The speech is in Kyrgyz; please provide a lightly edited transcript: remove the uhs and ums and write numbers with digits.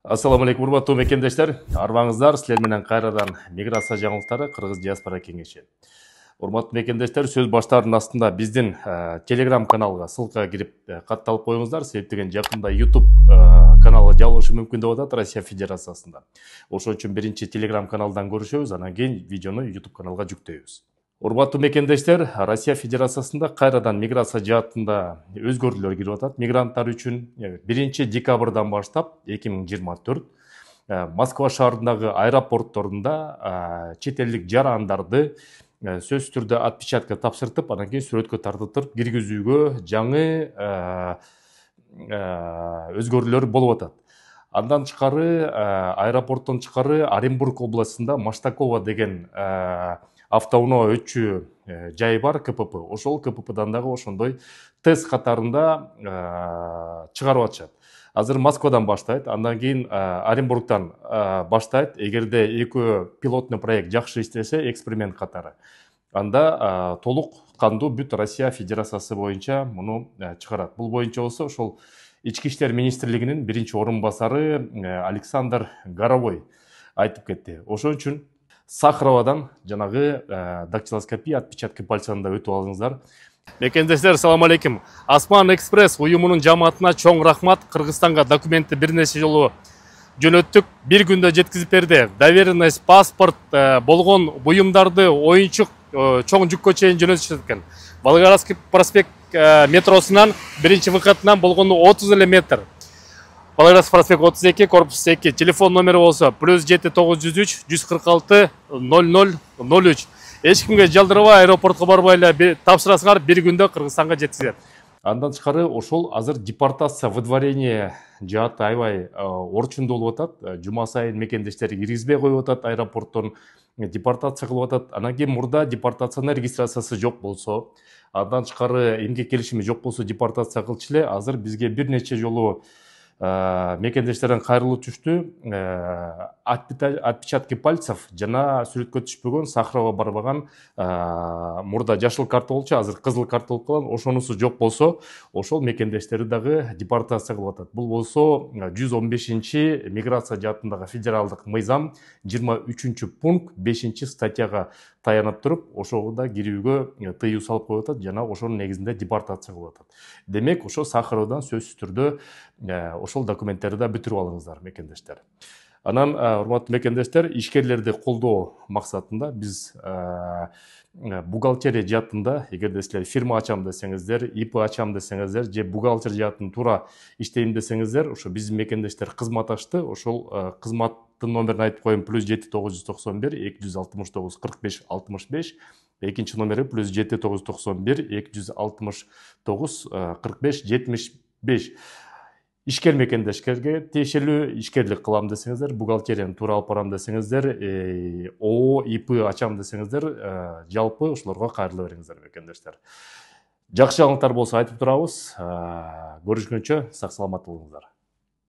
Ассаламу алейкум, урматтуу мекендештер. Арбаңыздар, силер менен кайрадан миграция жаңылыктары Кыргыз диаспора кеңеши. Урматтуу мекендештер, сөз баштарынын астында биздин Telegram каналга ссылка кирип катталып коюңуздар. Себеп деген жакында YouTube каналы жабылышы мүмкүн деп атат Россия Федерациясында. Ошон үчүн биринчи Telegram каналдан көрүшөбүз, анан кийин видеону YouTube каналга жүктөйбүз. Урматтуу мекендештер, Россия Федерациясында кайрадан миграция жаатында өзгөрүүлөр кирип атат. Мигранттар үчүн 1 декабрдан баштап 2024 Москва шаарындагы аэропортторунда чет элдик жарандарды сөзсүз түрдө отпечатка тапшыртып, анан кийин сүрөткө тартып киргизүүгө жаңы өзгөрүүлөр болуп атат. Андан тышкары аэропорттон тышкары Оренбург областында Маштакова деген автоунаа өтчү жай бар, КПП. Ошол КППдан дагы ошондой тест катарында чыгарып атышат. Азыр Москвадан баштайт, андан кийин Оренбургтан баштайт. Эгерде экөө пилотный проект жакшы иштесе, эксперимент катары, анда толук кандуу бүт Россия Федерациясы боюнча муну чыгарат. Бул боюнча болсо ошол Ички иштер министрлигинин биринчи орун басары Александр Горовой айтып кетти. Ошон үчүн Сахаровадан жанагы дактилоскопия отпечатки пальцаны да өтүп алыңыздар. Мекендештер, салам алейкум. Осман Экспресс уюмунун жамаатына чоң рахмат. Кыргызстанга документти бир нече жолу жөнөттүк. Бир күндө жеткизип берди. Доверенность, паспорт болгон буюмдарды оюнчук чоң жүккө чейин жөнөтүшөт экен. Волгоградский проспект метросунан биринчи выходунан болгону 30 эле метр. Волгоградский проспект 32, корпус 2. Телефон номери болсо +7 903 146 0003. Эч кимге жалдырбай аэропортко барбай эле тапшырасыңар, бир күндө Кыргызстанга жеткизет. Андан тышкары ошол азыр депортация выдворение жааты аябай орчундуу болуп атат. Жума сайын мекендештер киргизбей коюп атат, аэропорттон депортация кылып атат. Анан кийин мурда депортациянын регистрациясы жок болсо, андан тышкары эмгек келишими жок болсо депортация кылчу эле. Азыр бизге бир нече жолу мекендештерден кайрылуу түштү. Отпечатки пальцев жана сүрөткө түшпөгөн, Сахарова барбаган мурда жашыл карта болчу, азыр кызыл карта болуп калган. Ошонусу жок болсо, ошол мекендештерди дагы депортация кылып атат. Бул болсо 115 миграция жаатындагы федералдык мыйзам 23 пункт 5 статьяга таянып туруп, ошого да кирүүгө тыюу салып коюп атат жана ошонун негизинде депортация кылып атат. Демек, ошо Сахаровдан сөзсүз түрдө ошол документтерди да бүтүрүп алыңыздар, мекендештер. Анан, урматтуу мекендештер, ишкерлерди колдоо максатында биз бухгалтерия жаатында, эгерде силер фирма ачам десеңиздер, ИП ачам десеңиздер, же бухгалтер жаатын туура иштейм десеңиздер, ошо биздин мекендештер кызмат ачты. Ошол кызматтын номерин айтып коеюн: +7 991 269 45 65. Экинчи номери +7 991 269 45 75. Ишкер мекендештерге тиешелүү ишкерлик кылам десеңиздер, бухгалтерияны туура алып барам десеңиздер, ООО, ИП ачам десеңиздер, жалпы ошолорго кайрыла бериңиздер, мекендештер. Жакшы жаңылыктар болсо айтып турабыз. Көрүшкөнчө сак саламат болуңуздар.